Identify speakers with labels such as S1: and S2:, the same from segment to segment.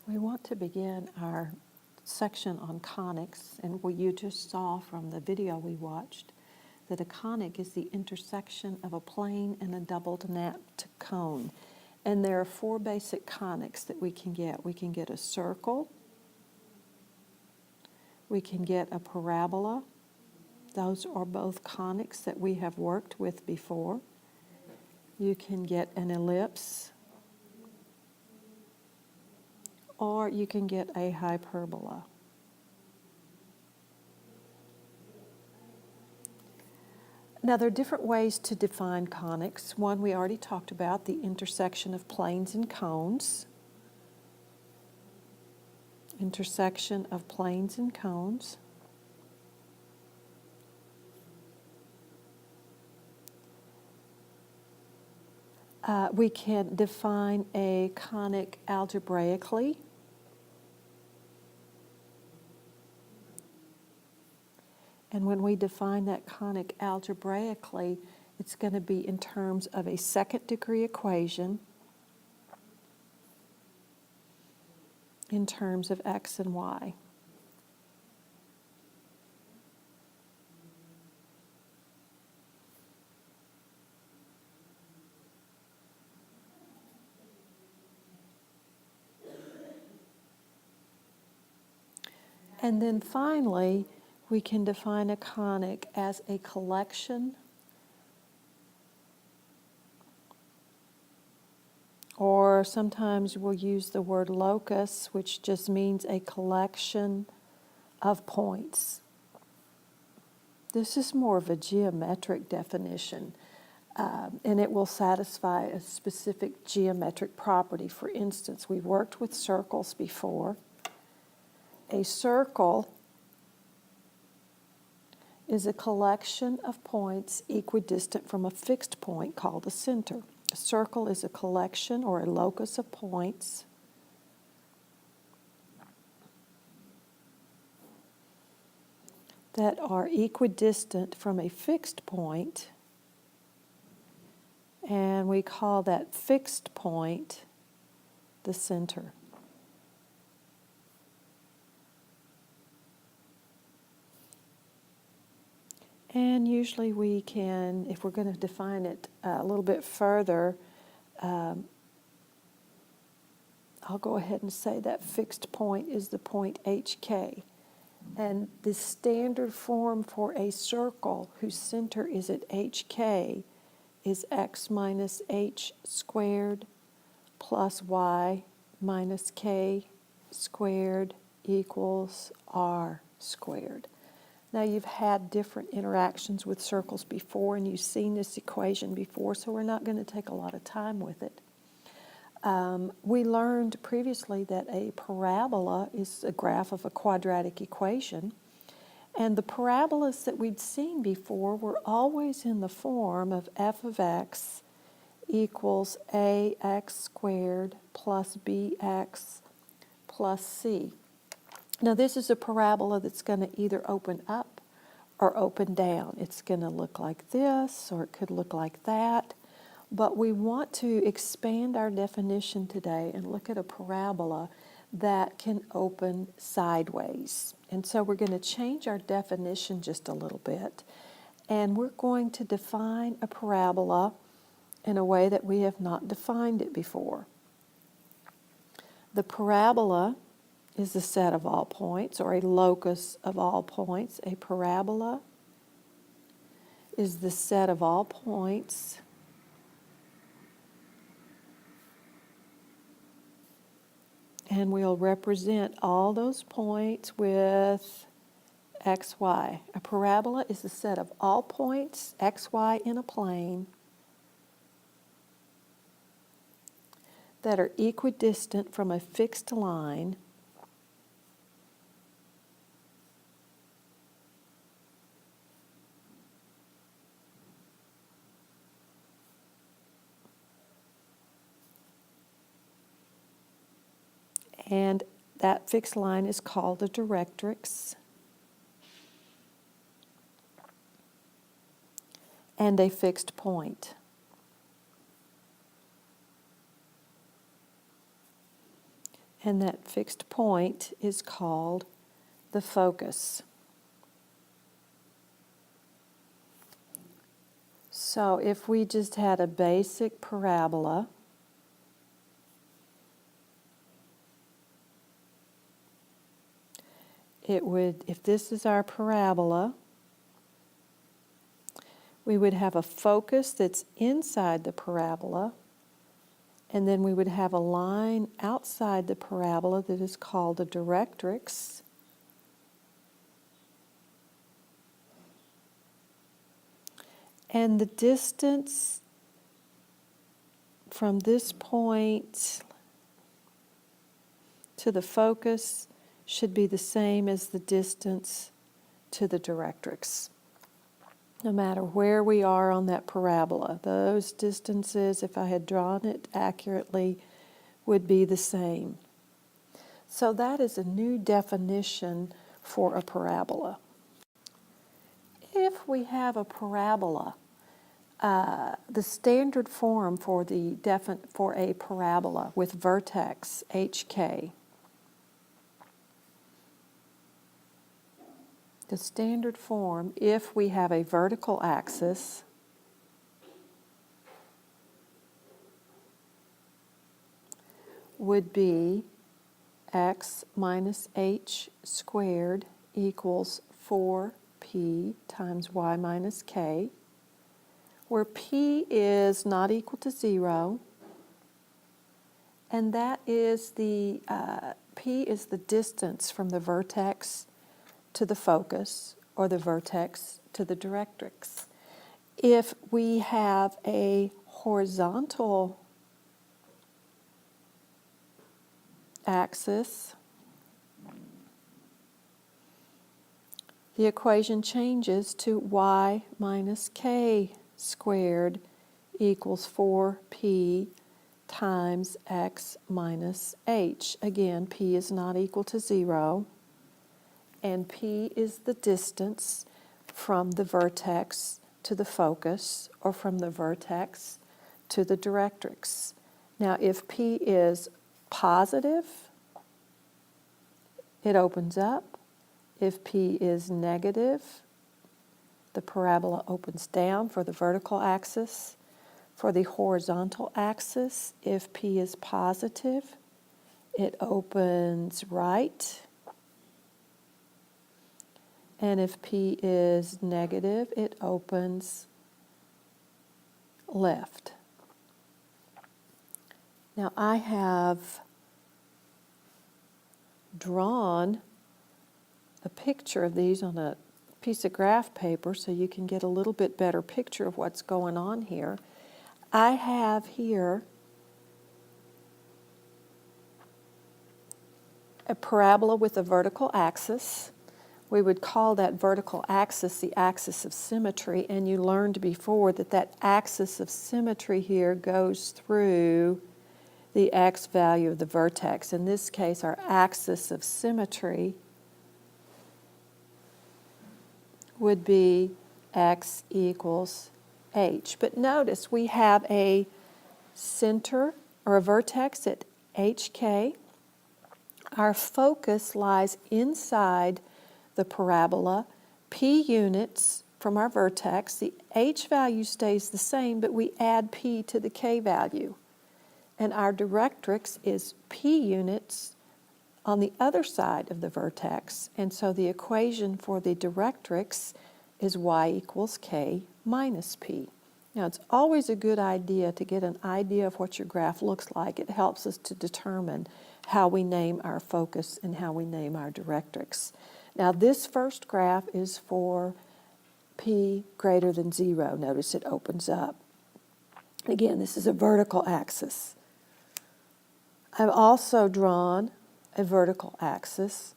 S1: We want to begin our section on conics, and you just saw from the video we watched that a conic is the intersection of a plane and a doubled napped cone. And there are four basic conics that we can get. We can get a circle, we can get a parabola. Those are both conics that we have worked with before. You can get an ellipse, or you can get a hyperbola. Now, there are different ways to define conics. One we already talked about, the intersection of planes and cones. Intersection of planes and cones. We can define a conic algebraically. And when we define that conic algebraically, it's going to be in terms of a second degree equation in terms of x and y. And then finally, we can define a conic as a collection or sometimes we'll use the word locus, which just means a collection of points. This is more of a geometric definition, and it will satisfy a specific geometric property. For instance, we've worked with circles before. A circle is a collection of points equidistant from a fixed point called a center. A circle is a collection or a locus of points that are equidistant from a fixed point, and we call that fixed point the center. And usually we can, if we're going to define it a little bit further, I'll go ahead and say that fixed point is the point HK. And the standard form for a circle whose center is at HK is x minus h squared plus y minus k squared equals r squared. Now, you've had different interactions with circles before, and you've seen this equation before, so we're not going to take a lot of time with it. We learned previously that a parabola is a graph of a quadratic equation, and the parabolas that we'd seen before were always in the form of f of x equals ax squared plus bx plus c. Now, this is a parabola that's going to either open up or open down. It's going to look like this, or it could look like that. But we want to expand our definition today and look at a parabola that can open sideways. And so we're going to change our definition just a little bit. And we're going to define a parabola in a way that we have not defined it before. The parabola is the set of all points, or a locus of all points. A parabola is the set of all points and we'll represent all those points with xy. A parabola is the set of all points, xy in a plane, that are equidistant from a fixed line and that fixed line is called a directrix, and a fixed point. and that fixed point is called the focus. So if we just had a basic parabola, it would, if this is our parabola, we would have a focus that's inside the parabola, and then we would have a line outside the parabola that is called a directrix. And the distance from this point to the focus should be the same as the distance to the directrix. No matter where we are on that parabola, those distances, if I had drawn it accurately, would be the same. So that is a new definition for a parabola. If we have a parabola, the standard form for a parabola with vertex HK, the standard form, if we have a vertical axis, would be x minus h squared equals 4p times y minus k, where p is not equal to 0, and that is the, p is the distance from the vertex to the focus, or the vertex to the directrix. If we have a horizontal axis, the equation changes to y minus k squared equals 4p times x minus h. Again, p is not equal to 0, and p is the distance from the vertex to the focus, or from the vertex to the directrix. Now, if p is positive, it opens up. If p is negative, the parabola opens down for the vertical axis. For the horizontal axis, if p is positive, it opens right. And if p is negative, it opens left. Now I have drawn a picture of these on a piece of graph paper so you can get a little bit better picture of what's going on here. I have here a parabola with a vertical axis. We would call that vertical axis the axis of symmetry, and you learned before that that axis of symmetry here goes through the x value of the vertex. In this case, our axis of symmetry would be x equals h. But notice we have a center or a vertex at hk. Our focus lies inside the parabola, p units from our vertex. The h value stays the same, but we add p to the k value. And our directrix is p units on the other side of the vertex. And so the equation for the directrix is y equals k minus p. Now, it's always a good idea to get an idea of what your graph looks like. It helps us to determine how we name our focus and how we name our directrix. Now, this first graph is for p greater than 0. Notice it opens up. Again, this is a vertical axis. I've also drawn a vertical axis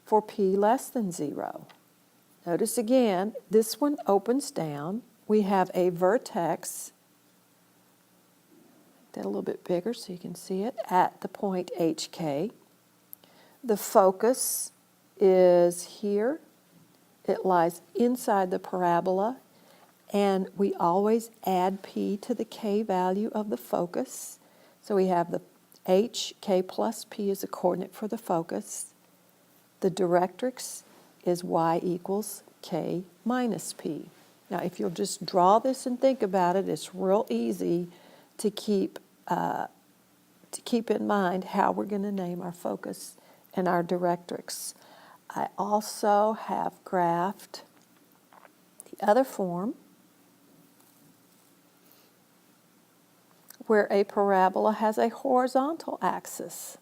S1: for p less than 0. Notice again, this one opens down. We have a vertex, that a little bit bigger so you can see it, at the point hk. The focus is here. It lies inside the parabola, and we always add p to the k value of the focus. So we have the HK plus P is a coordinate for the focus. The directrix is Y equals K minus P. Now, if you'll just draw this and think about it, it's real easy to keep in mind how we're going to name our focus and our directrix. I also have graphed the other form where a parabola has a horizontal axis.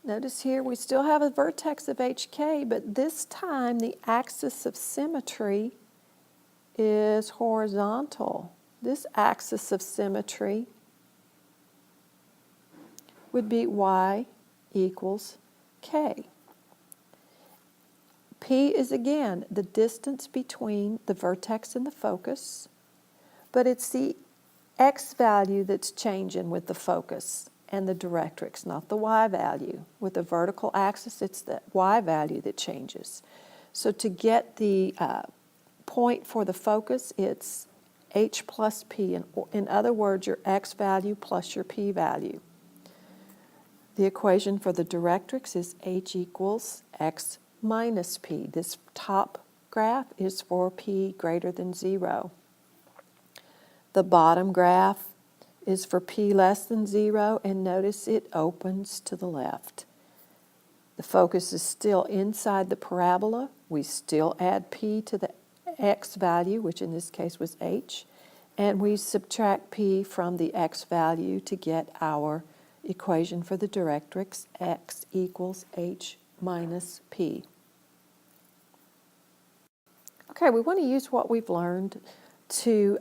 S1: Notice here we still have a vertex of HK, but this time the axis of symmetry is horizontal. This axis of symmetry would be Y equals K. P is again the distance between the vertex and the focus, but it's the X value that's changing with the focus and the directrix, not the Y value. With the vertical axis, it's the Y value that changes. So to get the point for the focus, it's H plus P. In other words, your X value plus your P value. The equation for the directrix is H equals X minus P. This top graph is for P greater than 0. The bottom graph is for P less than 0, and notice it opens to the left. The focus is still inside the parabola. We still add P to the X value, which in this case was H, and we subtract P from the X value to get our equation for the directrix, X equals H minus P. Okay, we want to use what we've learned to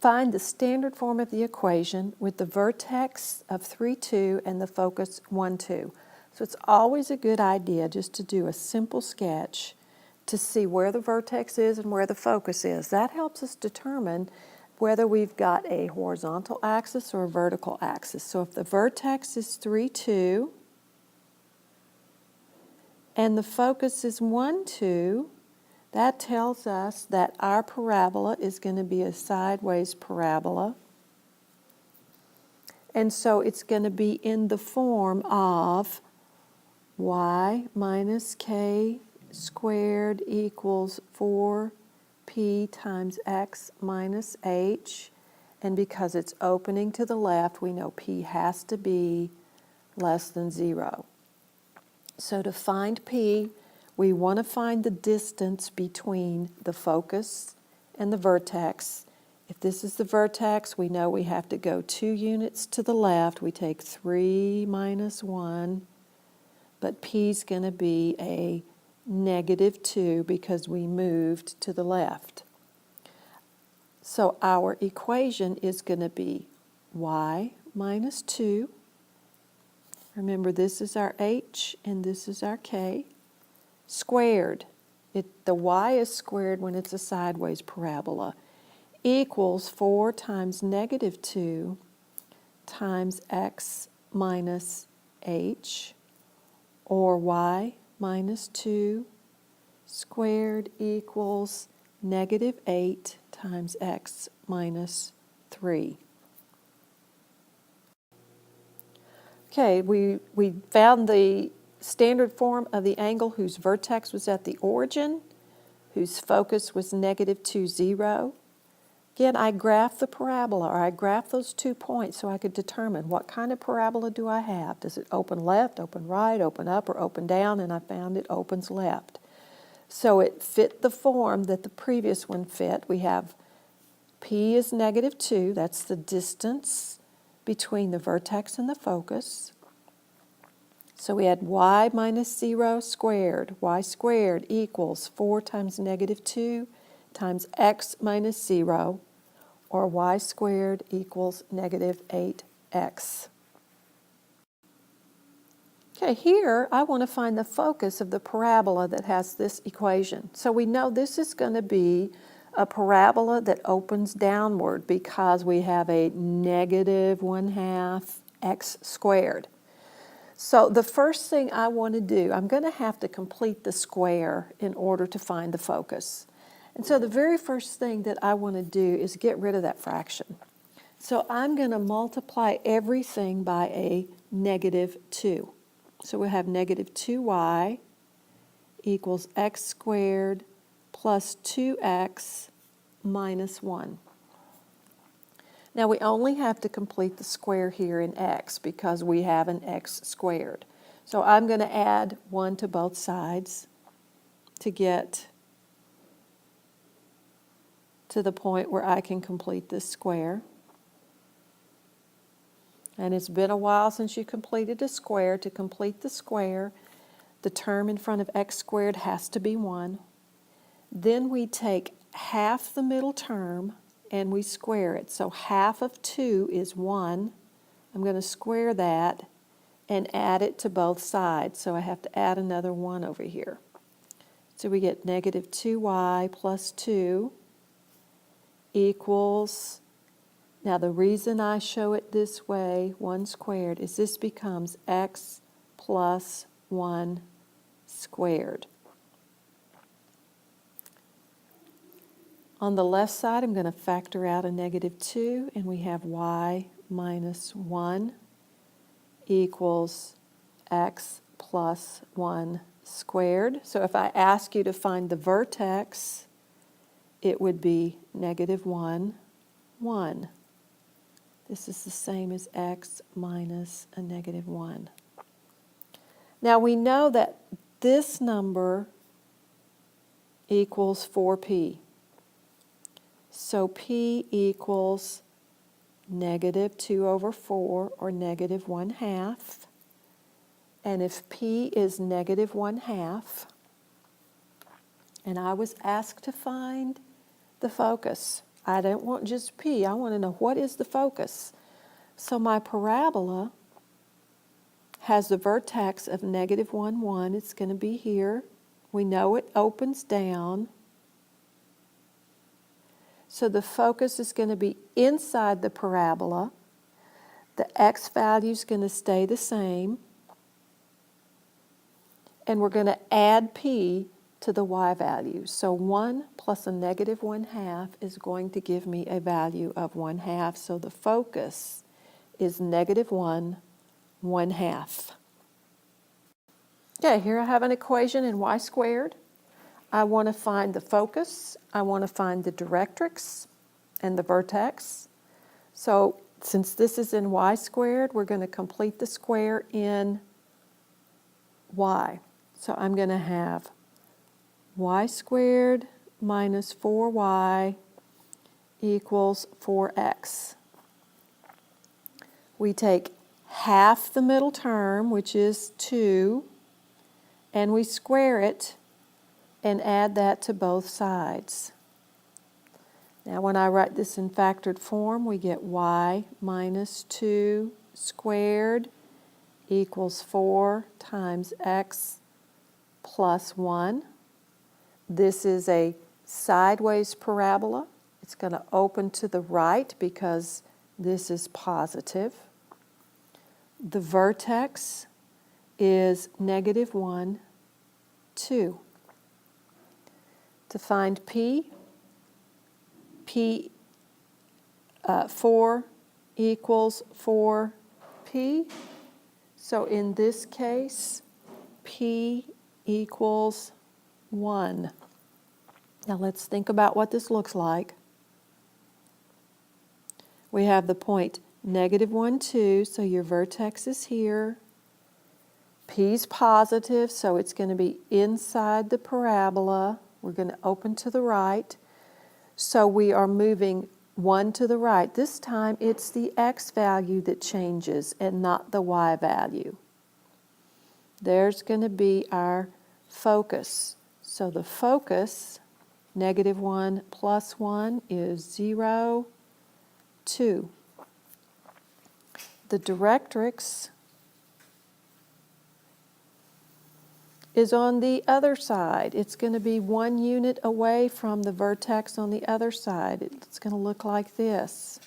S1: find the standard form of the equation with the vertex of 3, 2 and the focus 1, 2. So it's always a good idea just to do a simple sketch to see where the vertex is and where the focus is. That helps us determine whether we've got a horizontal axis or a vertical axis. So if the vertex is 3, 2 and the focus is 1, 2, that tells us that our parabola is going to be a sideways parabola. And so it's going to be in the form of Y minus K squared equals 4P times X minus H. And because it's opening to the left, we know P has to be less than 0. So to find P, we want to find the distance between the focus and the vertex. If this is the vertex, we know we have to go 2 units to the left. We take 3 minus 1, but P's going to be a negative 2 because we moved to the left. So our equation is going to be Y minus 2. Remember, this is our H and this is our K. Squared, the Y is squared when it's a sideways parabola, equals 4 times negative 2 times X minus H, or Y minus 2 squared equals negative 8 times X minus 3. Okay, we found the standard form of the angle whose vertex was at the origin, whose focus was negative 2, 0. Again, I graphed the parabola, or I graphed those 2 points so I could determine what kind of parabola do I have. Does it open left, open right, open up, or open down? And I found it opens left. So it fit the form that the previous one fit. We have P is negative 2. That's the distance between the vertex and the focus. So we had Y minus 0 squared. Y squared equals 4 times negative 2 times X minus 0, or Y squared equals negative 8X. Okay, here I want to find the focus of the parabola that has this equation. So we know this is going to be a parabola that opens downward because we have a negative 1/2 X squared. So the first thing I want to do, I'm going to have to complete the square in order to find the focus. And so the very first thing that I want to do is get rid of that fraction. So I'm going to multiply everything by a -2. So we have -2y equals x squared plus 2x minus 1. Now we only have to complete the square here in x because we have an x squared. So I'm going to add 1 to both sides to get to the point where I can complete this square. And it's been a while since you completed a square. To complete the square, the term in front of x squared has to be 1. Then we take half the middle term and we square it. So half of 2 is 1. I'm going to square that and add it to both sides. So I have to add another 1 over here. So we get -2y plus 2 equals, now the reason I show it this way, 1 squared, is this becomes x plus 1 squared. On the left side, I'm going to factor out a -2, and we have y minus 1 equals x plus 1 squared. So if I ask you to find the vertex, it would be -1, 1. This is the same as x minus a -1. Now we know that this number equals 4p. So p equals -2/4, or -1/2. And if p is -1/2, and I was asked to find the focus, I don't want just p, I want to know what is the focus. So my parabola has the vertex of -1, 1. It's going to be here. We know it opens down. So the focus is going to be inside the parabola. The x value is going to stay the same. And we're going to add p to the y value. So 1 plus a -1/2 is going to give me a value of 1/2. So the focus is -1, 1/2. Okay, here I have an equation in y squared. I want to find the focus, I want to find the directrix and the vertex. So since this is in y squared, we're going to complete the square in y. So I'm going to have y squared minus 4y equals 4x. We take half the middle term, which is 2, and we square it and add that to both sides. Now when I write this in factored form, we get y minus 2 squared equals 4 times x plus 1. This is a sideways parabola. It's going to open to the right because this is positive. The vertex is -1, 2. To find p, 4 equals 4p. So in this case, p equals 1. Now let's think about what this looks like. We have the point -1, 2, so your vertex is here. P's positive, so it's going to be inside the parabola. We're going to open to the right. So we are moving 1 to the right. This time it's the x value that changes and not the y value. There's going to be our focus. So the focus, -1 plus 1 is 0, 2. The directrix is on the other side. It's going to be 1 unit away from the vertex on the other side. It's going to look like this.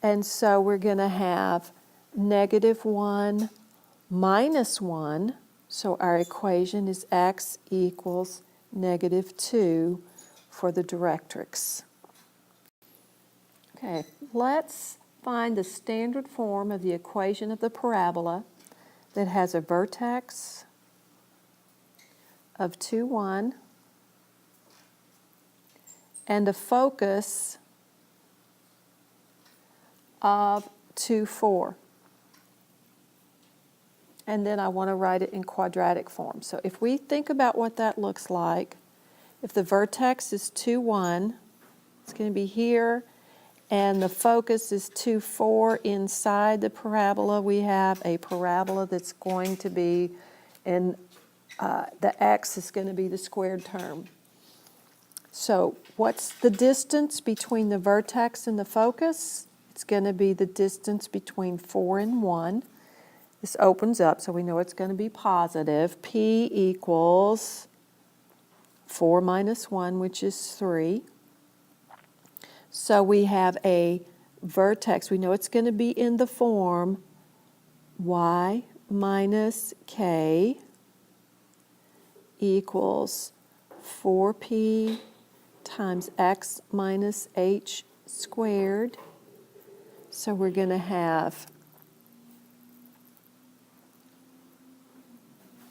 S1: And so we're going to have -1 minus 1. So our equation is x equals -2 for the directrix. Okay, let's find the standard form of the equation of the parabola that has a vertex of 2, 1 and a focus of 2, 4. And then I want to write it in quadratic form. So if we think about what that looks like, if the vertex is 2, 1, it's going to be here, and the focus is 2, 4 inside the parabola. We have a parabola that's going to be, and the x is going to be the squared term. So what's the distance between the vertex and the focus? It's going to be the distance between 4 and 1. This opens up, so we know it's going to be positive. P equals 4 minus 1, which is 3. So we have a vertex. We know it's going to be in the form y minus k equals 4p times x minus h squared. So we're going to have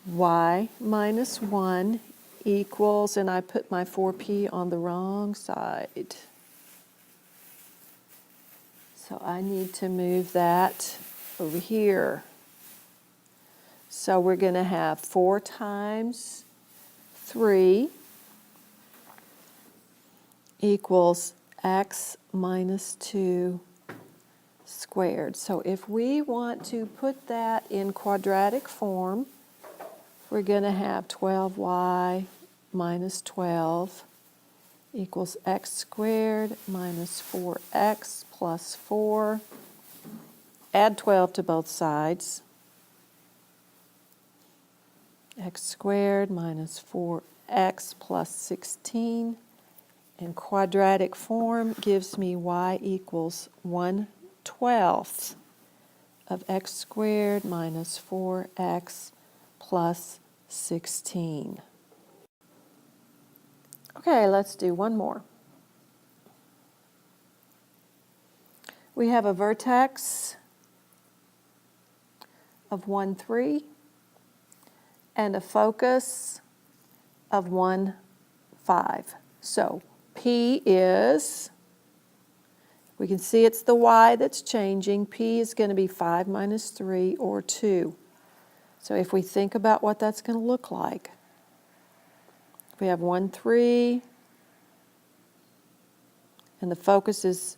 S1: y minus 1 equals, and I put my 4p on the wrong side. So I need to move that over here. So we're going to have 4 times 3 equals x minus 2 squared. So if we want to put that in quadratic form, we're going to have 12y minus 12 equals x squared minus 4x plus 4. Add 12 to both sides. X squared minus 4x plus 16. In quadratic form gives me y equals 1/12 of x squared minus 4x plus 16. Okay, let's do one more. We have a vertex of 1, 3 and a focus of 1, 5. So P is, we can see it's the y that's changing. P is going to be 5 minus 3 or 2. So if we think about what that's going to look like, we have 1, 3, and the focus is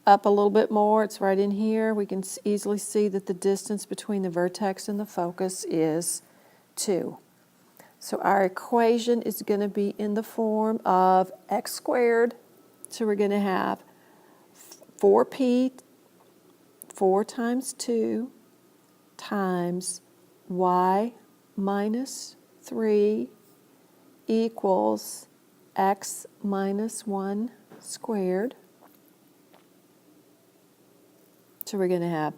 S1: up a little bit more. It's right in here. We can easily see that the distance between the vertex and the focus is 2. So our equation is going to be in the form of x squared. So we're going to have 4p, 4 times 2, times y minus 3 equals x minus 1 squared. So we're going to have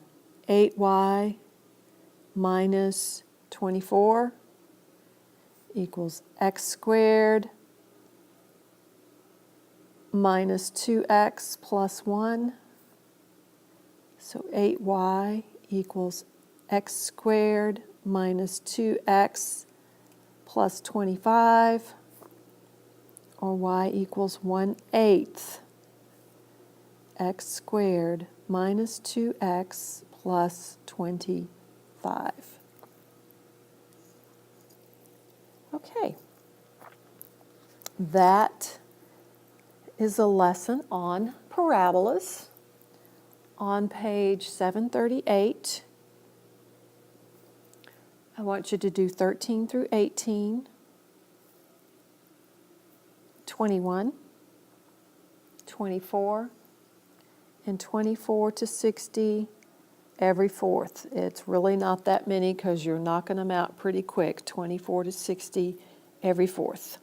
S1: 8y minus 24 equals x squared minus 2x plus 1. So 8y equals x squared minus 2x plus 25, or y equals 1/8 x squared minus 2x plus 25. Okay, that is a lesson on parabolas on page 738. I want you to do 13 through 18, 21, 24, and 24 to 60 every fourth. It's really not that many because you're knocking them out pretty quick, 24 to 60 every fourth.